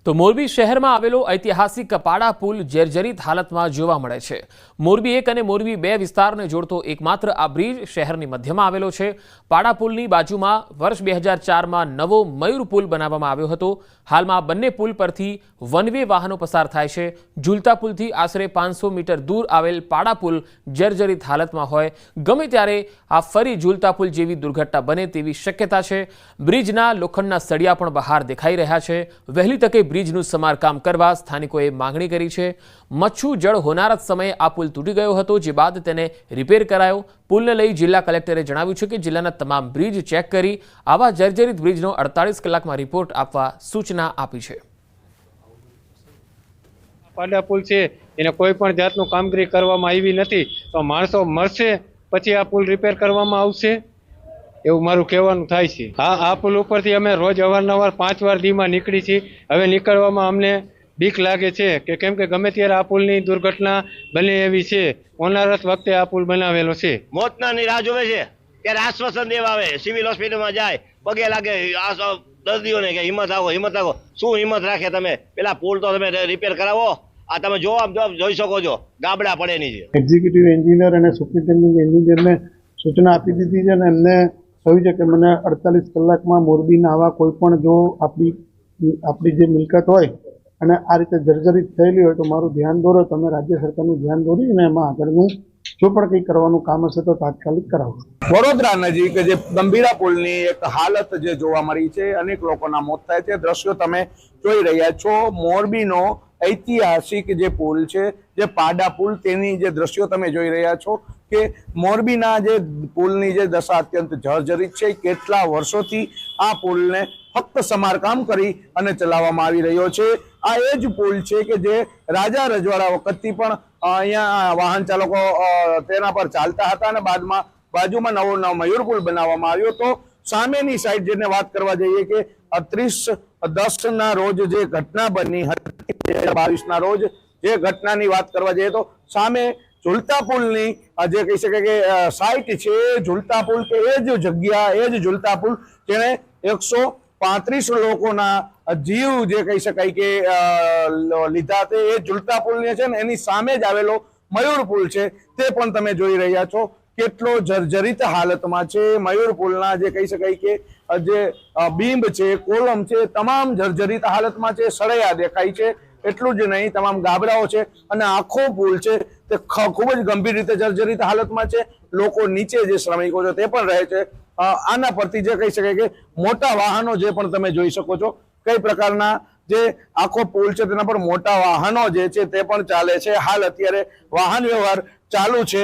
તો મોરબી શહેરમાં આવેલો ઐતિહાસિક પાડા પુલ જર્જરિત હાલતમાં જોવા મળે છે। મોરબી 1 અને મોરબી 2 વિસ્તારને જોડતો એકમાત્ર આ બ્રિજ શહેરની મધ્યમાં આવેલો છે। પાડા પુલની બાજુમાં વર્ષ 2004માં નવો મયુર પુલ બનાવવામાં આવ્યો હતો। હાલમાં બંને પુલ પરથી વન વે વાહનો પસાર થાય છે। ઝૂલતા પુલથી આશરે 500 મીટર દૂર આવેલ પાડા પુલ જર્જરિત હાલતમાં હોય ગમે ત્યારે આ ફરી ઝૂલતા પુલ જેવી દુર્ઘટના બને તેવી શક્યતા છે। બ્રિજના લોખંડના સળિયા પણ બહાર દેખાઈ રહ્યા છે। વહેલી તકે બ્રિજનું સમારકામ કરવા સ્થાનિકોએ માંગણી કરી છે। મચ્છુ જળ હોનારત સમયે આ પુલ તૂટી ગયો હતો, જે બાદ તેને રિપેર કરાયો। પુલને લઈ જિલ્લા કલેક્ટરે જણાવ્યું છે કે જિલ્લાના તમામ બ્રિજ ચેક કરી આવા જર્જરિત બ્રિજનો 48 કલાકમાં રિપોર્ટ આપવા સૂચના આપી છે। પાડા પુલ છે એને કોઈ પણ જાતનું કામગીરી કરવામાં આવી નથી, તો માણસો મરશે પછી આ પુલ રિપેર કરવામાં આવશે એવું મારું કહેવાનું થાય છે। હા, આ પુલ ઉપરથી અમે રોજ અવારનવાર 5 વાર દીમાં નીકળી છીએ। હવે નીકળવામાં અમને બીક લાગે છે કે કેમ કે ગમે ત્યારે આ પુલની દુર્ઘટના બને એવી છે। હોનારત વખતે આ પુલ બનાવેલો છે। મોતના રાહ જોવે છે ત્યારે આશ્વાસન દેવા આવે, સિવિલ હોસ્પિટલમાં જાય, પગે લાગે આ દર્દીઓને કે હિંમત રાખો। શું હિંમત રાખે તમે? પેલા પુલ તો તમે રિપેર કરાવો। આ તમે જોઈ શકો છો ગાબડા પડેની છે। એક્ઝિક્યુટિવ એન્જિનિયર અને સુપ્રિન્ટેન્ડિંગ એન્જિનિયરને સૂચના આપી દીધી છે અને એમને કહ્યું છે કે મને 48 કલાકમાં મોરબીના આવા કોઈ પણ જો આપણી જે મિલકત હોય અને આ રીતે જર્જરિત થયેલી હોય તો મારું ધ્યાન દોરો, તમે રાજ્ય સરકારનું ધ્યાન દોરી અને એમાં આગળનું જો પણ કંઈ કરવાનું કામ હશે તો તાત્કાલિક કરાવો। વડોદરા નજીક જે ગંભીરા પુલની એક હાલત જે જોવા મળી છે, અનેક લોકોના મોત થાય છે। દ્રશ્યો તમે જોઈ રહ્યા છો। મોરબીનો ઐતિહાસિક જે પુલ છે, જે પાડા પુલ, તેની જે દ્રશ્યો તમે જોઈ રહ્યા છો કે મોરબીના જે પુલની જે દશા અત્યંત જર્જરિત છે। કેટલા વર્ષોથી આ પુલને ફક્ત સમારકામ કરી અને ચલાવવામાં આવી રહ્યો છે। આ એ જ પુલ છે કે જે રાજા રજવાડા વખતથી પણ અહીંયા વાહન ચાલકો તેના પર ચાલતા હતા અને બાદમાં બાજુમાં નવો મયુર પુલ બનાવવામાં આવ્યો। તો સામેની સાઈડ જેને વાત કરવા જઈએ કે 30/10 રોજ જે ઘટના બની હતી, 2022 રોજ જે ઘટનાની વાત કરવા જઈએ તો સામે ઝૂલતા પુલની જે કહી શકાય કે સાઇટ છે, ઝૂલતા પુલ કે એ જ જગ્યા, એ જ ઝૂલતા પુલ જેણે 135 લોકોના જીવ જે કહી શકાય કે લીધા તે એ ઝૂલતા પુલની છે ને એની સામે જ આવેલો મયુર પુલ છે તે પણ તમે જોઈ રહ્યા છો કેટલો જર્જરિત હાલતમાં છે। મયુર પુલના જે કહી શકાય કે જે બીંબ છે, કોલમ છે, તમામ જર્જરિત હાલતમાં છે। સળિયા દેખાય છે। એટલું જ નહીં, તમામ ગાબડાઓ છે અને આખો પુલ છે તે ખૂબ જ ગંભીર રીતે જર્જરિત હાલતમાં છે। લોકો નીચે જે શ્રમિકો છે તે પણ રહે છે। આના પરથી જે કહી શકાય કે મોટા વાહનો જે પણ તમે જોઈ શકો છો કઈ પ્રકારના જે આખો પુલ છે તેના પર મોટા વાહનો જે છે તે પણ ચાલે છે। હાલ અત્યારે વાહન વ્યવહાર ચાલુ છે।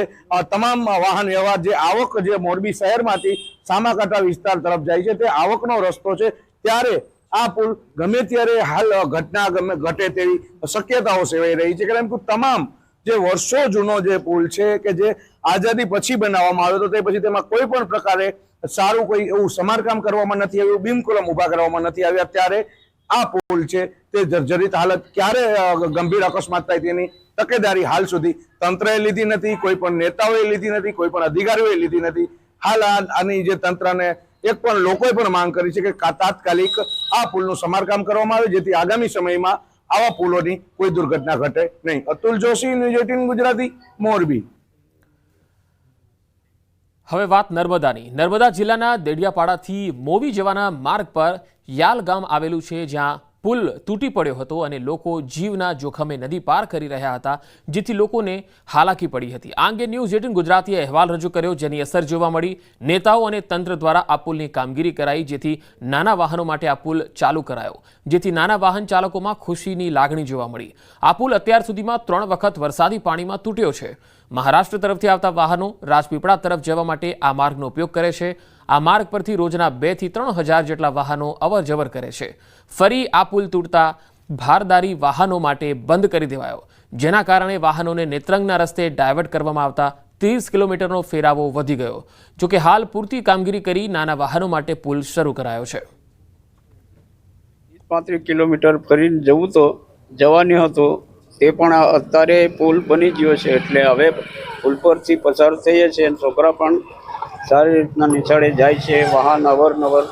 તમામ વાહન વ્યવહાર જે આવક જે મોરબી શહેરમાંથી સામાકાંઠા વિસ્તાર તરફ જાય છે તે આવકનો રસ્તો છે, ત્યારે આ પુલ ગમે ત્યારે હાલ ઘટના ઘટે તેવી શક્યતાઓ સેવાઈ રહી છે। કારણ કે તમામ જે વર્ષો જૂનો જે પુલ છે કે જે આઝાદી પછી બનાવવામાં આવ્યો હતો, તે પછી તેમાં કોઈ પણ પ્રકારે સારું કોઈ એવું સમારકામ કરવામાં નથી આવ્યું, બીમકોલમ ઉભા કરવામાં નથી આવ્યા, ત્યારે આ પુલ છે તે જર્જરિત હાલત ક્યારે ગંભીર અકસ્માત થાય તેની તકેદારી હાલ સુધી તંત્રએ લીધી નથી, કોઈ પણ નેતાઓએ લીધી નથી, કોઈ પણ અધિકારીઓએ લીધી નથી। હાલ આની જે તંત્રને એક પણ લોકોએ પણ માંગ કરી છે કે તાત્કાલિક આ પુલનું સમારકામ કરવામાં આવે, જેથી આગામી સમયમાં આવા પુલોની કોઈ દુર્ઘટના ઘટે નહીં। અતુલ જોશી, ન્યૂઝ 18 ગુજરાતી, મોરબી। હવે વાત નર્મદાની। નર્મદા જિલ્લાના દેડિયાપાડાથી મોવી જવાના માર્ગ પર યાલ ગામ આવેલું છે, જ્યાં પુલ તૂટી પડ્યો હતો અને લોકો જીવના જોખમે નદી પાર કરી રહ્યા હતા, જેથી લોકોને હાલાકી પડી હતી। આ અંગે ન્યૂઝ 18 ગુજરાતીએ અહેવાલ રજૂ કર્યો, જેની અસર જોવા મળી। નેતાઓ અને તંત્ર દ્વારા આ પુલની કામગીરી કરાઈ, જેથી નાના વાહનો માટે આ પુલ ચાલુ કરાયો, જેથી નાના વાહન ચાલકોમાં ખુશીની લાગણી જોવા મળી। આ પુલ અત્યાર સુધીમાં 3 વખત વરસાદી પાણીમાં તૂટ્યો છે। મહારાષ્ટ્ર તરફથી આવતા વાહનો રાજપીપળા તરફ જવા માટે આ માર્ગનો ઉપયોગ કરે છે। આ માર્ગ પરથી રોજના 2 થી 3 હજાર જેટલા વાહનો અવરજવર કરે છે। ફરી આ પુલ તૂટતા ભારદારી વાહનો માટે બંધ કરી દેવાયો, જેના કારણે વાહનોને નેત્રંગના રસ્તે ડાયવર્ટ કરવામાં આવતા 30 કિલોમીટરનો ફેરાવો વધી ગયો। જોકે હાલ પૂરતી કામગીરી કરી નાના વાહનો માટે પુલ શરૂ કરાયો છે। 35 કિલોમીટર ફરીને જવું તો જવાની હતું, તે પણ અત્યારે પુલ બની ગયો છે એટલે હવે પુલ પરથી પસાર થઈએ છીએ। છોકરા પણ સારી રીતના નિશાળે જાય છે, વાહન અવરનવર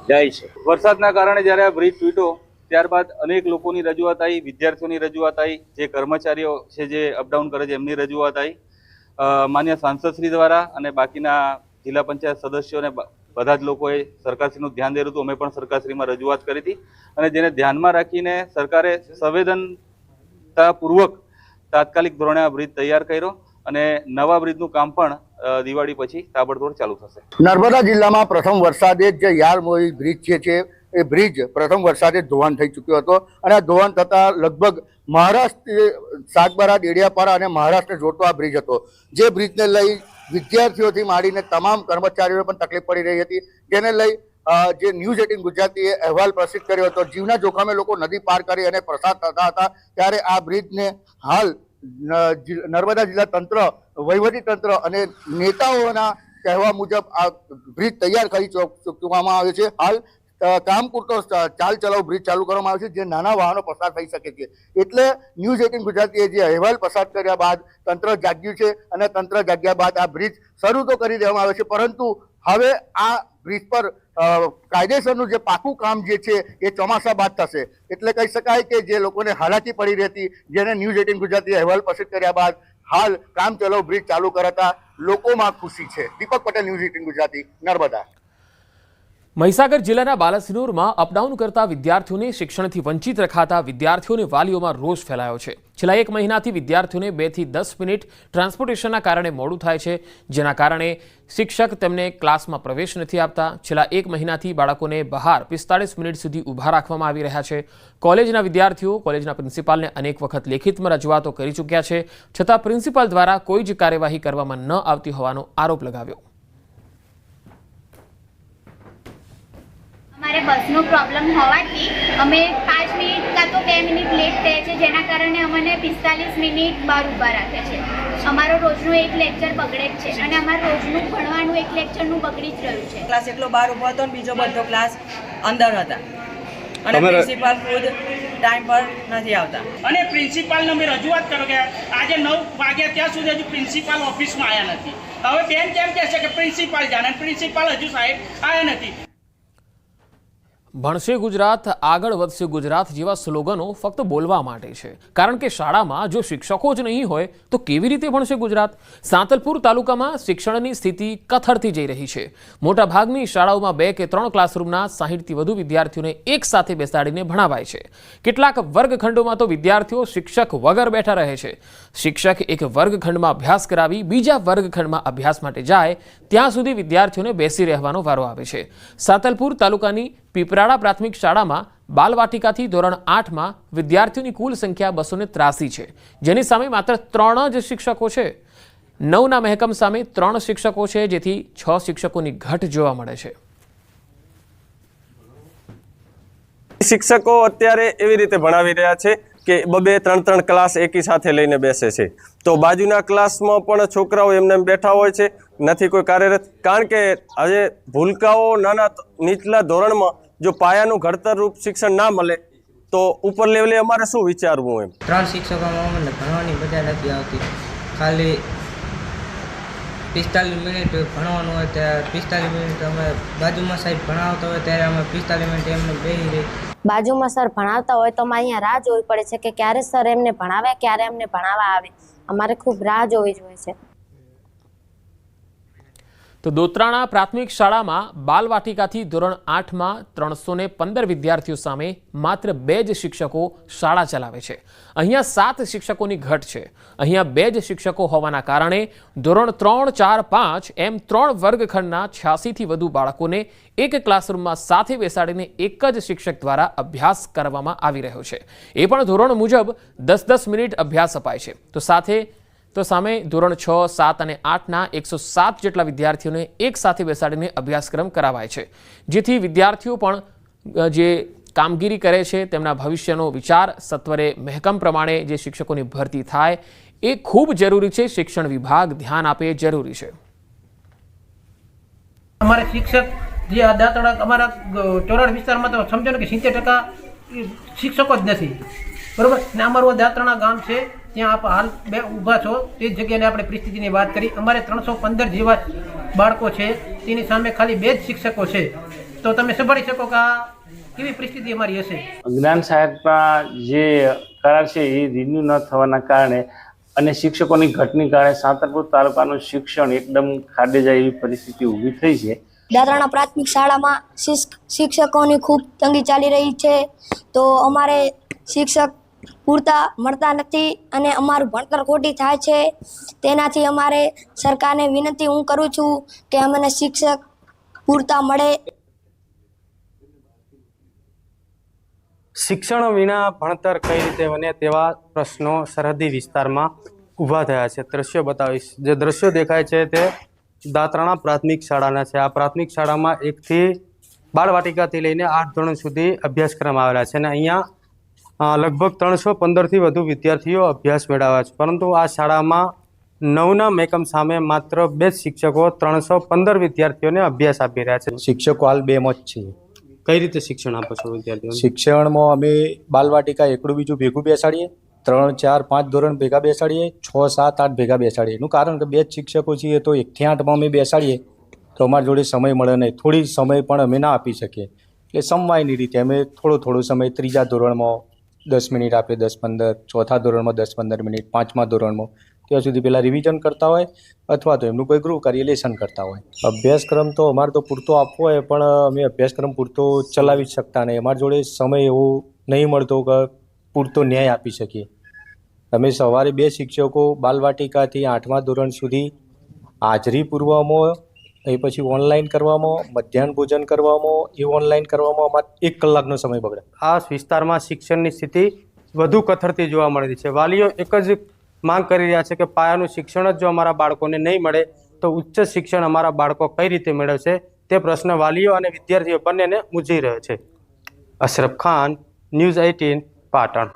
જાય છે। વરસાદના કારણે જ્યારે આ બ્રિજ તૂટ્યો ત્યારબાદ અનેક લોકોની રજૂઆત આવી, વિદ્યાર્થીઓની રજૂઆત આવી, જે કર્મચારીઓ છે જે અપડાઉન કરે છે એમની રજૂઆત આવી. માન્ય સાંસદશ્રી દ્વારા અને બાકીના જિલ્લા પંચાયત સદસ્યોને બધા જ લોકોએ સરકારશ્રીનું ધ્યાન દોર્યું હતું. અમે પણ સરકારશ્રીમાં રજૂઆત કરી હતી અને જેને ધ્યાનમાં રાખીને સરકારે સંવેદનતાપૂર્વક તાત્કાલિક ધોરણે આ બ્રિજ તૈયાર કર્યો અને નવા બ્રિજનું કામ પણ દિવાળી પછી તાબડતોડ ચાલુ થશે. નર્મદા જિલ્લામાં પ્રથમ વરસાદે જે યાલમોઈ બ્રિજ છે એ બ્રિજ પ્રથમ વરસાદે ધોવાણ થઈ ચૂક્યો હતો અને આ ધોવાણ થતાં લગભગ મહારાષ્ટ્ર સાગબારા દેડિયાપાડા અને મહારાષ્ટ્રને જોડતો આ બ્રિજ હતો. જે બ્રિજને લઈ વિદ્યાર્થીઓથી માંડીને તમામ કર્મચારીઓને પણ તકલીફ પડી રહી હતી, જેને લઈ જે ન્યૂઝ 18 ગુજરાતીએ અહેવાલ પ્રસિદ્ધ કર્યો હતો. જીવના જોખમે લોકો નદી પાર કરી અને પસાર થતા હતા, ત્યારે આ બ્રિજને હાલ નર્મદા જિલ્લા તંત્ર, વહીવટી તંત્ર અને નેતાઓના કહેવા મુજબ આ બ્રિજ તૈયાર કરી ચૂકવામાં આવ્યો છે. હાલ કામ પૂરતો ચાલ ચલાવ બ્રિજ ચાલુ કરવામાં આવે છે, જે નાના વાહનો પસાર થઈ શકે છે. એટલે ન્યૂઝ 18 ગુજરાતીએ જે અહેવાલ પસાર કર્યા બાદ તંત્ર જાગ્યું છે અને તંત્ર જાગ્યા બાદ આ બ્રિજ શરૂ તો કરી દેવામાં આવે છે, પરંતુ હવે આ બ્રિજ પર કાયદેસરનું જે પાકું કામ જે છે એ ચોમાસા બાદ થશે. એટલે કહી શકાય કે જે લોકોને હાલાકી પડી રહેતી, જેને ન્યૂઝ 18 ગુજરાતીએ અહેવાલ પ્રસિદ્ધ કર્યા બાદ હાલ કામ ચલાવ બ્રિજ ચાલુ કરાતા લોકોમાં ખુશી છે. દીપક પટેલ, ન્યૂઝ 18 ગુજરાતી, નર્મદા. મહીસાગર જિલ્લાના બાલાસિનોરમાં અપડાઉન કરતા વિદ્યાર્થીઓને શિક્ષણથી વંચિત રખાતા વિદ્યાર્થીઓને વાલીઓમાં રોષ ફેલાયો છે. છેલ્લા 1 મહિનાથી વિદ્યાર્થીઓને 2 થી 10 મિનિટ ટ્રાન્સપોર્ટેશનના કારણે મોડું થાય છે, જેના કારણે શિક્ષક તેમને ક્લાસમાં પ્રવેશ નથી આપતા. છેલ્લા 1 મહિનાથી બાળકોને બહાર 45 મિનિટ સુધી ઊભા રાખવામાં આવી રહ્યા છે. કોલેજના વિદ્યાર્થીઓ કોલેજના પ્રિન્સિપાલને અનેક વખત લેખિતમાં રજૂઆતો કરી ચૂક્યા છે, છતાં પ્રિન્સિપાલ દ્વારા કોઈ જ કાર્યવાહી કરવામાં ન આવતી હોવાનો આરોપ લગાવ્યો. हमारे बस नो प्रॉब्लम होवाथी अमे 5 मिनिट का तो 2 मिनिट लेट थे छे, जेना कारणे अमने 45 मिनिट बार ऊभा राखे छे. अमारो रोजनो एक लेक्चर बगड़े ज छे अने अमार रोजનું ભણવાનું એક લેક્ચરનું બગડી જ રહ્યું છે. ક્લાસ એકલો બહાર ઊભો હતો ને બીજો બધો ક્લાસ અંદર હતા અને પ્રિન્સિપાલ ખુદ ટાઈમ પર નથી આવતા. અને પ્રિન્સિપાલને અમે રજૂઆત કરો કે આજે 9 વાગ્યા ત્યાં સુધી હજુ પ્રિન્સિપાલ ઓફિસમાં આવ્યા નથી. હવે બેન કેમ કહે છે કે પ્રિન્સિપાલ જાણે, પ્રિન્સિપાલ હજુ સાહેબ આવ્યા નથી. ભણશે ગુજરાત, આગળ વધશે ગુજરાત જેવા સ્લોગનો ફક્ત બોલવા માટે છે, કારણ કે શાળામાં જો શિક્ષકો જ નહીં હોય તો કેવી રીતે ભણશે ગુજરાત? સાંતલપુર તાલુકામાં શિક્ષણની સ્થિતિ કથળતી જઈ રહી છે. મોટાભાગની શાળાઓમાં 2 કે 3 ક્લાસરૂમના 60થી વધુ વિદ્યાર્થીઓને એક સાથે બેસાડીને ભણાવાય છે. કેટલાક વર્ગખંડોમાં તો વિદ્યાર્થીઓ શિક્ષક વગર બેઠા રહે છે. શિક્ષક એક વર્ગખંડમાં અભ્યાસ કરાવી બીજા વર્ગખંડમાં અભ્યાસ માટે જાય ત્યાં સુધી વિદ્યાર્થીઓને બેસી રહેવાનો વારો આવે છે. સાંતલપુર તાલુકાની પીપરાડા પ્રાથમિક શાળામાં બાલવાટિકાથી ધોરણ 8માં વિદ્યાર્થીઓની કુલ સંખ્યા 283 છે, જેની સામે માત્ર 3 જ શિક્ષકો છે. 9ના મહેકમ સામે 3 શિક્ષકો છે, જેથી 6 શિક્ષકોની ઘટ જોવા મળે છે. શિક્ષકો અત્યારે એવી રીતે ભણાવી રહ્યા છે કે 2-3 ક્લાસ એકી સાથે લઈને બેસે છે, તો બાજુના ક્લાસમાં પણ છોકરાઓ એમને બેઠા હોય છે, નથી કોઈ કાર્યરત. કારણ કે આજે ભૂલકાઓ નાના નીચલા ધોરણમાં જો પાયાનું ઘડતરરૂપ શિક્ષણ ના મળે તો ઉપર લેવલે અમારે શું વિચારવું? એમ 3 શિક્ષકોમાં અમને ભણવાની મજા નથી આવતી. ખાલી 45 મિનિટ ભણવાનું હોય ત્યારે 45 મિનિટ અમે બાજુમાં સાહેબ ભણાવતા હોય ત્યારે અમે 45 મિનિટ એમને બેસી રહી. બાજુમાં સર ભણાવતા હોય તો અમારે અહીંયા રાહ જોવી પડે છે કે ક્યારે સર એમને ભણાવે, ક્યારે અમને ભણાવવા આવે. અમારે ખૂબ રાહ જોવી જોઈએ છે. તો દોત્રાણા પ્રાથમિક શાળામાં બાલવાટિકાથી ધોરણ 8માં 315 વિદ્યાર્થીઓ સામે માત્ર 2 જ શિક્ષકો શાળા ચલાવે છે. અહીંયા 7 શિક્ષકોની ઘટ છે. અહીંયા 2 જ શિક્ષકો હોવાના કારણે ધોરણ 3, 4, 5 એમ 3 વર્ગખંડના 86થી વધુ બાળકોને એક ક્લાસરૂમમાં સાથે બેસાડીને એક જ શિક્ષક દ્વારા અભ્યાસ કરવામાં આવી રહ્યો છે. એ પણ ધોરણ મુજબ 10-10 મિનિટ અભ્યાસ અપાય છે. તો સામે ધોરણ 6, 7 અને 8ના 107 જેટલા વિદ્યાર્થીઓને એક સાથે બેસાડીને અભ્યાસક્રમ કરાવાય છે, જેથી વિદ્યાર્થીઓ પણ જે કામગીરી કરે છે તેમના ભવિષ્યનો વિચાર સત્વરે મહેકમ પ્રમાણે જે શિક્ષકોની ભરતી થાય એ ખૂબ જરૂરી છે. શિક્ષણ વિભાગ ધ્યાન આપે જરૂરી છે. અમારે શિક્ષક જે આ દાંતડા અમારા ચોરાડ વિસ્તારમાં તો સમજો ને કે 70% શિક્ષકો જ નથી, બરોબર ને. અમારું દાંતણા ગામ છે ત્યાં આપ હાલ ઊભા છો તે જગ્યાએ આપણે પરિસ્થિતિની વાત કરી. અમારે 315 જેવા બાળકો છે, તેની સામે ખાલી 2 જ શિક્ષકો છે. તો તમે સંભાળી શકો કે આ કેવી પરિસ્થિતિ અમારી હશે? જ્ઞાન સહાયકમાં જે કરાર છે એ રિન્યુ ન થવાના કારણે અને શિક્ષકોની ઘટની કારણે સાંતરપુર તાલુકાનું શિક્ષણ એકદમ ખાડે જાય એવી પરિસ્થિતિ ઊભી થઈ છે. દાતરાણા પ્રાથમિક શાળામાં શિક્ષકોની ખૂબ તંગી ચાલી રહી છે. તો અમારે શિક્ષક પૂરતા મળતા નથી અને અમારું ભણતર ખોટી થાય છે. તેનાથી અમારે સરકારને વિનંતી હું કરું છું કે અમને શિક્ષક પૂરતા મળે. શિક્ષણ વિના ભણતર કઈ રીતે બને તેવા પ્રશ્નો સરહદી વિસ્તારમાં ઊભા થયા છે. દ્રશ્યો બતાવીશ. જે દ્રશ્યો દેખાય છે તે દાતરાણા પ્રાથમિક શાળાના છે. આ પ્રાથમિક શાળામાં 1થી બાળવાટિકાથી લઈને 8 ધોરણ સુધી અભ્યાસક્રમ આવેલા છે અને અહીંયા લગભગ 315થી વધુ વિદ્યાર્થીઓ અભ્યાસ મેળવ્યા છે. પરંતુ આ શાળામાં 9ના એકમ સામે માત્ર 2 શિક્ષકો 315 વિદ્યાર્થીઓને અભ્યાસ આપી રહ્યા છે. શિક્ષકો હાલ 2માં જ છે. કઈ રીતે શિક્ષણ આપો છો વિદ્યાર્થીઓને? શિક્ષણમાં અમે બાલવાટિકા એકડું બીજું ભેગું બેસાડીએ, 3, 4, 5 ધોરણ ભેગા બેસાડીએ, 6, 7, 8 ભેગા બેસાડીએ. એનું કારણ કે 2 જ શિક્ષકો છીએ તો 1થી 8માં અમે બેસાડીએ તો અમારી જોડે સમય મળે નહીં. થોડી સમય પણ અમે ના આપી શકીએ. એટલે સમવાયની રીતે અમે થોડો સમય 3જા ધોરણમાં 10 મિનિટ આપીએ, 10-15, 4થા ધોરણમાં 10-15 મિનિટ, 5મા ધોરણમાં ત્યાં સુધી પહેલાં રિવિઝન કરતા હોય અથવા તો એમનું કોઈ ગૃહ કાર્ય લેસન કરતા હોય. અભ્યાસક્રમ તો અમારે તો પૂરતો આપવો હોય પણ અમે અભ્યાસક્રમ પૂરતો ચલાવી જ શકતા નહીં. અમારી જોડે સમય એવો નહીં મળતો કે પૂરતો ન્યાય આપી શકીએ. અમે સવારે 2 શિક્ષકો બાલવાટિકાથી 8મા ધોરણ સુધી હાજરી પૂરવામાં, એ પછી ઓનલાઈન કરવામાં, મધ્યાહન ભોજન કરવામાં, એ ઓનલાઈન કરવામાં અમારે 1 કલાકનો સમય બગડે. આ વિસ્તારમાં શિક્ષણની સ્થિતિ વધુ કથળતી જોવા મળી છે. વાલીઓ એક જ માંગ કરી રહ્યા છે કે પાયાનું શિક્ષણ જ જો અમારા બાળકોને નહીં મળે તો ઉચ્ચ શિક્ષણ અમારા બાળકો કઈ રીતે મેળવશે તે પ્રશ્ન વાલીઓ અને વિદ્યાર્થીઓ બંનેને મૂંઝી રહ્યો છે. અશરફ ખાન, ન્યૂઝ 18, પાટણ.